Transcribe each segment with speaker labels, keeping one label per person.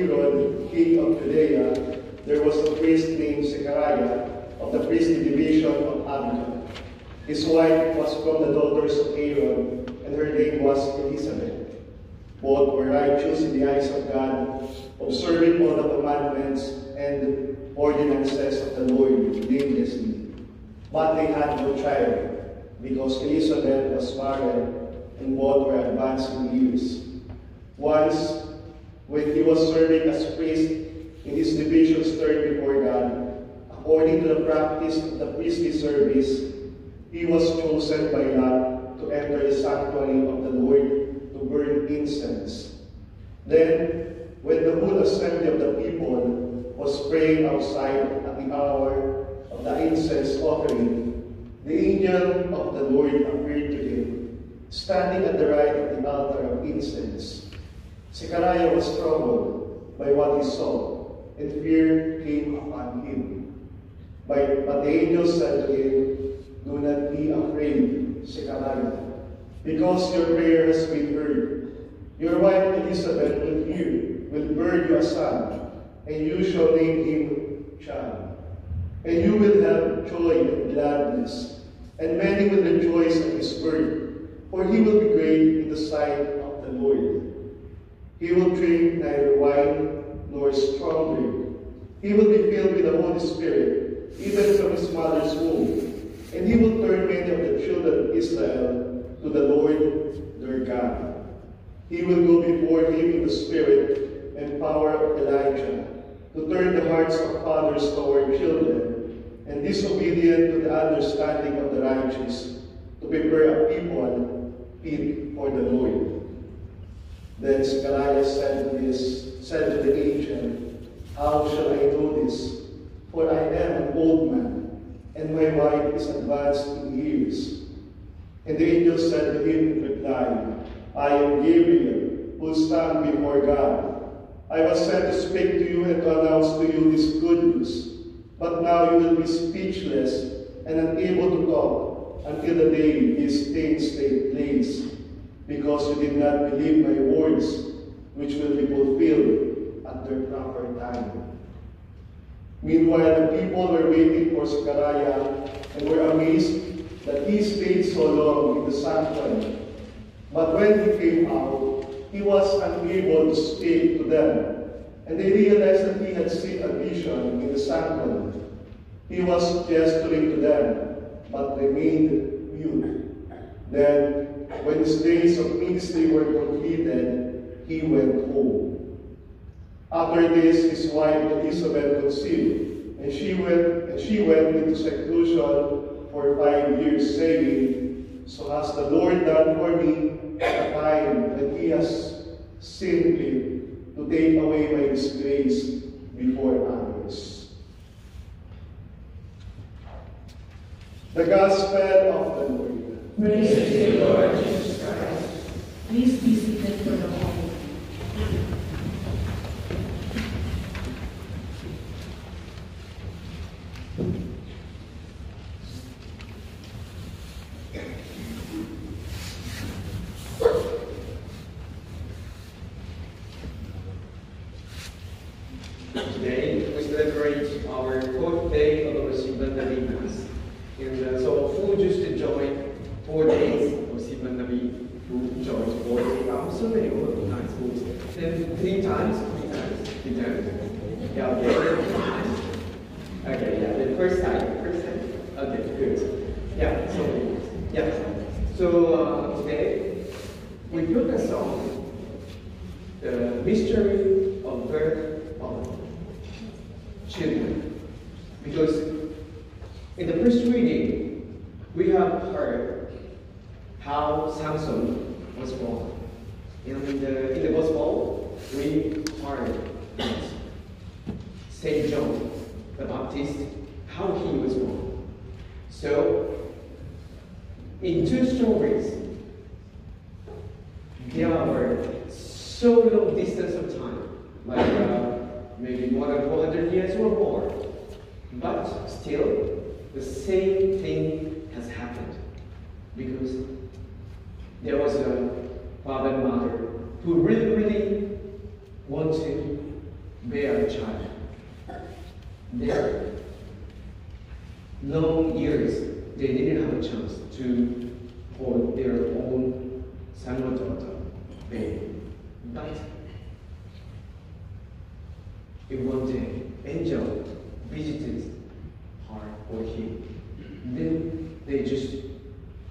Speaker 1: Herod, king of Judea, there was a priest named Zechariah of the priestly division of Abijah. His wife was from the daughters of Aaron, and her name was Elizabeth. Both were righteous in the eyes of God, observing all the commandments and ordinances of the Lord blamelessly. But they had no child, because Elizabeth was barren, and both were advanced in years. Once, when he was serving as priest in his division's turn before God, according to the practice of the priestly service, he was chosen by lot to enter the sanctuary of the Lord to burn incense. Then, when the whole assembly of the people was praying outside at the hour of the incense offering, the angel of the Lord appeared to him, standing at the right of the altar of incense. Zechariah was troubled by what he saw, and fear came upon him. But the angel said to him, "Do not be afraid, Zechariah, because your prayer has been heard. Your wife Elizabeth will bear you a son, and you shall name him John. And you will have joy and gladness, and many will rejoice at his birth, for he will be great in the sight of the Lord. He will drink neither wine nor strong drink. He will be filled with the Holy Spirit, even from his mother's womb. And he will turn many of the children of Israel to the Lord their God. He will go before him in the spirit and power of Elijah, to turn the hearts of fathers toward children, and disobedient to the understanding of the righteous, to prepare a people fit for the Lord." Then Zechariah said to the angel, "How shall I know this? For I am an old man, and my wife is advanced in years." And the angel said to him in reply, "I am Gabriel, who stand before God. I was sent to speak to you and to announce to you this good news. But now you will be speechless and unable to talk until the day these things take place, because you did not believe my words, which will be fulfilled at their proper time." Meanwhile, the people were waiting for Zechariah and were amazed that he stayed so long in the sanctuary. But when he came out, he was unable to speak to them, and they realized that he had seen a vision in the sanctuary. He was gesturing to them, but remained mute. Then, when his days of ministry were completed, he went home. After this, his wife Elizabeth conceived, and she went into seclusion for 5 years, saying, "So has the Lord done for me at a time when he has seen fit to take away my disgrace before others." The Gospel of the Lord.
Speaker 2: Praise to you, Lord Jesus Christ. Please be seated for the homily.
Speaker 3: Today, we celebrate our 4th day of our Simbang Mass. And so who just enjoyed 4 days of Simbang Gabi? Who enjoyed 4 days? So many times. Then 3 times. Yeah, okay. Nice. Okay, yeah, the first time. Okay, good. Yeah, so today we focus on the mystery of birth of children. Because in the first reading, we have heard how Samson was born. And in the Gospel, we heard Saint John the Baptist, how he was born. So, in 2 stories, there were so long distance of time, like maybe more than 400 years or more. But still, the same thing has happened. Because there was a father and mother who really wanted bear a child. Their long years, they didn't have a chance to hold their own son or daughter, baby. But in one day, angel visited her or him. Then they just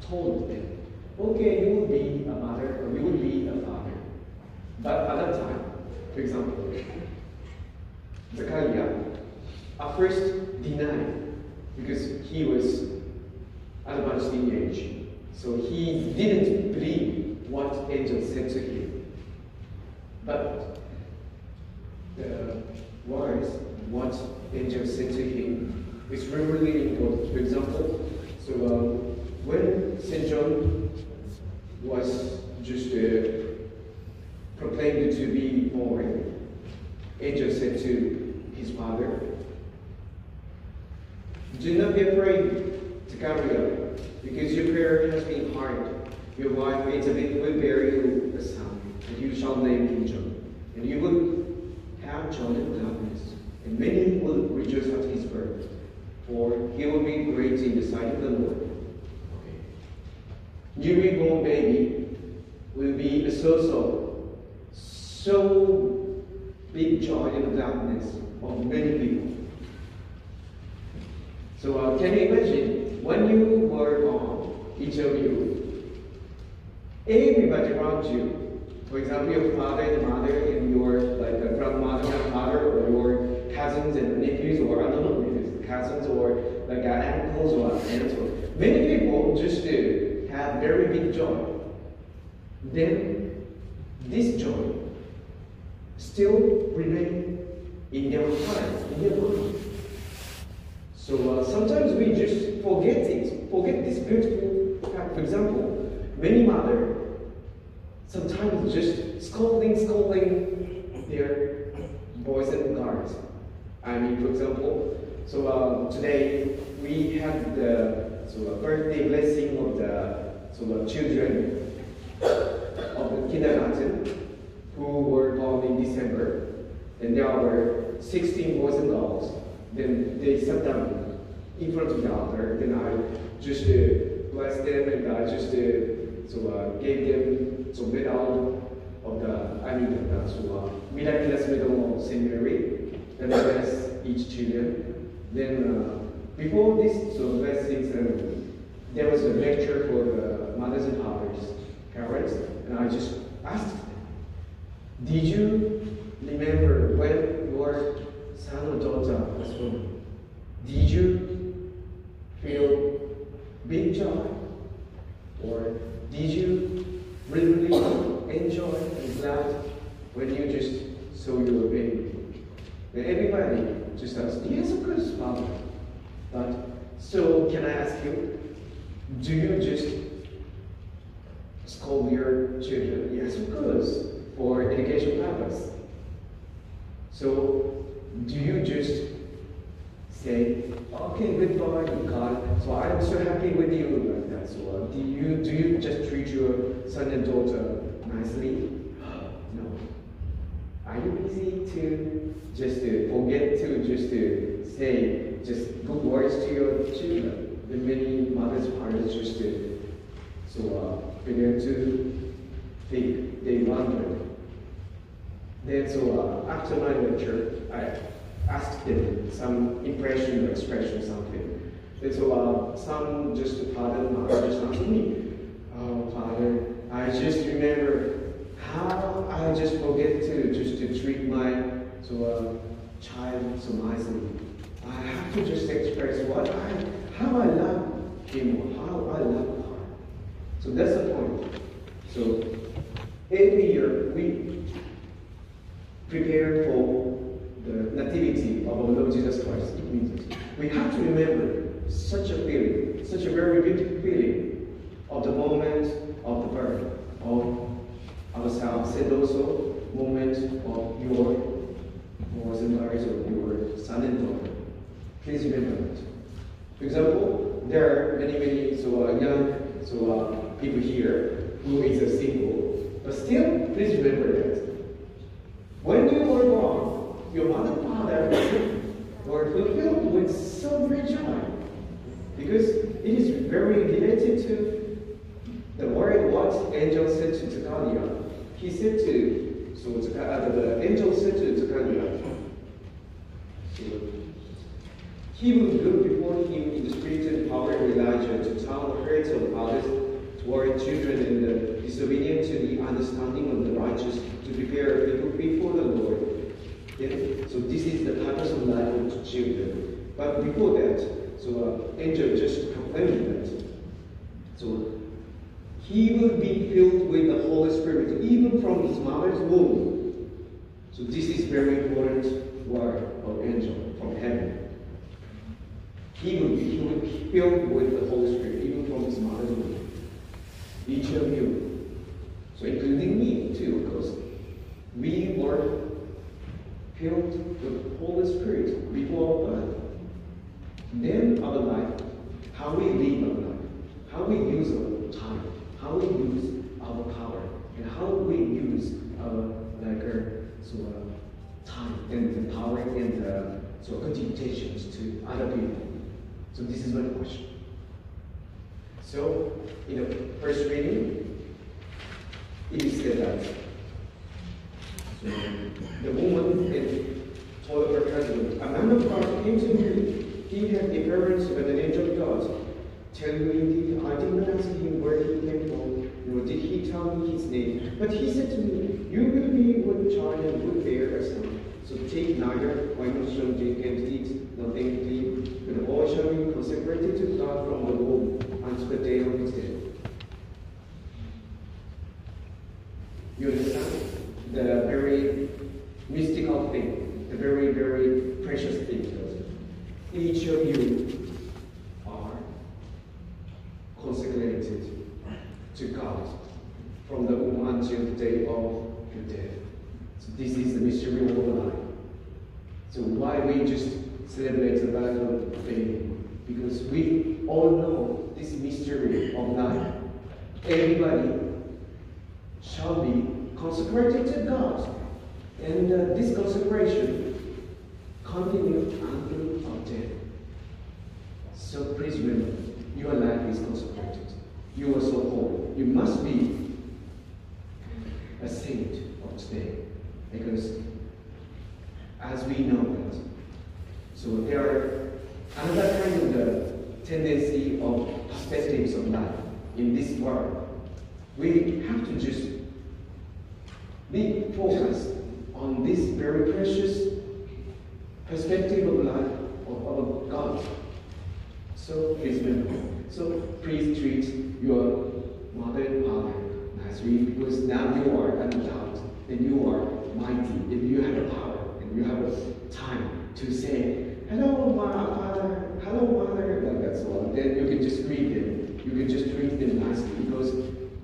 Speaker 3: told them, okay, you will be a mother or you will be a father. But at that time, for example, Zachariah at first denied because he was advanced in age. So he didn't believe what angel said to him. But the words, what angel said to him is really important. For example, so when St. John was just proclaimed to be born, angel said to his father, do not be afraid, Zachariah, because your prayer has been heard. Your wife Elizabeth will bear you a son, and you shall name him John. And you will have joy and gladness, and many will rejoice at his birth, for he will be great in the sight of the Lord. Okay. Newly born baby will be a so big joy and gladness of many people. So can you imagine, when you were born, each of you, everybody around you, for example, your father and mother and your grandmother and father, or your cousins and nephews, or I don't know, nephews, cousins, or uncles or aunts, or many people just have very big joy. Then this joy still remains in their heart, in their mind. So sometimes we just forget this beautiful fact. For example, many mothers sometimes just scolding their boys and girls. I mean, for example, so today we had the birthday blessing of the children of the kindergarten who were born in December, and there were 16 boys and girls. Then they sat down in front of the altar. Then I just blessed them, and I just gave them medal of miraculous medal of Saint Mary. And I blessed each children. Then before this blessing ceremony, there was a lecture for the mothers and fathers, parents, and I just asked them, did you remember when your son or daughter was born? Did you feel big joy? Or did you really enjoy and glad when you just saw your baby? And everybody just asked, yes, of course, Father. But so can I ask you, do you just scold your children? Yes, of course, for education purpose. So do you just say, okay, goodbye, God, so I'm so happy with you like that. So do you just treat your son and daughter nicely? No. Are you busy to just forget to just say just good words to your children? The many mothers and fathers just began to think, they wondered. Then after my lecture, I asked them some impression or expression, something. Then some just father and mother just asked me, oh Father, I just remember how I just forget to treat my child so nicely. I have to just express how I love him or how I love her. So that's the point. So every year we prepare for the nativity of our Lord Jesus Christ. It means we have to remember such a feeling, such a very beautiful feeling of the moment of the birth of ourselves, and also moment of your boys and girls or your son and daughter. Please remember that. For example, there are many young people here who is single, but still, please remember that when you were born, your mother and father were fulfilled with so great joy. Because it is very related to the word what angel said to Zechariah. He said to, the angel said to Zechariah, he will go before him in the spirit and power of Elijah to tell the hearts of fathers toward children and the disobedient to the understanding of the righteous, to prepare people before the Lord. Yeah? So this is the purpose of life of children. But before that, angel just proclaimed that. So he will be filled with the Holy Spirit even from his mother's womb. So this is very important word of angel from heaven. He will be filled with the Holy Spirit even from his mother's womb. Each of you. So including me too, because we were filled with the Holy Spirit before birth. Then our life, how we live our life, how we use our time, how we use our power, and how we use our time and the power and contributions to other people. So this is my question. So in the first reading, it is said that the woman told her husband, "A man of God came to me. He had the appearance of an angel of God. Tell me, I did not ask him where he came from, nor did he tell me his name. But he said to me, you will be with child and will bear a son. So take neither wine nor strong drink and eat nothing clean, but the boy shall be consecrated to God from the womb until the day of his death." You understand? The very mystical thing, the very, very precious thing. Each of you are consecrated to God from the womb until the day of your death. So this is the mystery of life. So why we just celebrate the birth of a baby? Because we all know this mystery of life. Everybody shall be consecrated to God. And this consecration continues until our death. So please remember, your life is consecrated. You are so holy. You must be a saint of today. Because as we know that, so there are another kind of the tendency of perspectives of life in this world. We have to just be focused on this very precious perspective of life of God. So please remember. So please treat your mother and father nicely, because now you are an adult and you are mighty and you have the power and you have the time to say, "Hello, father, hello, mother," like that. So then you can just greet them. You can just treat them nicely because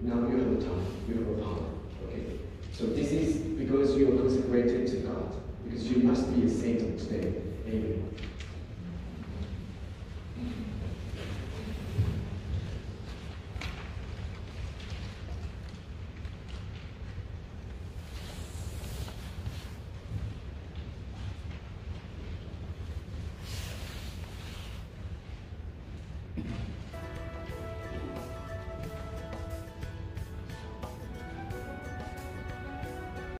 Speaker 3: now you have the time, you have the power. Okay. So this is because you are consecrated to God, because you must be a saint today.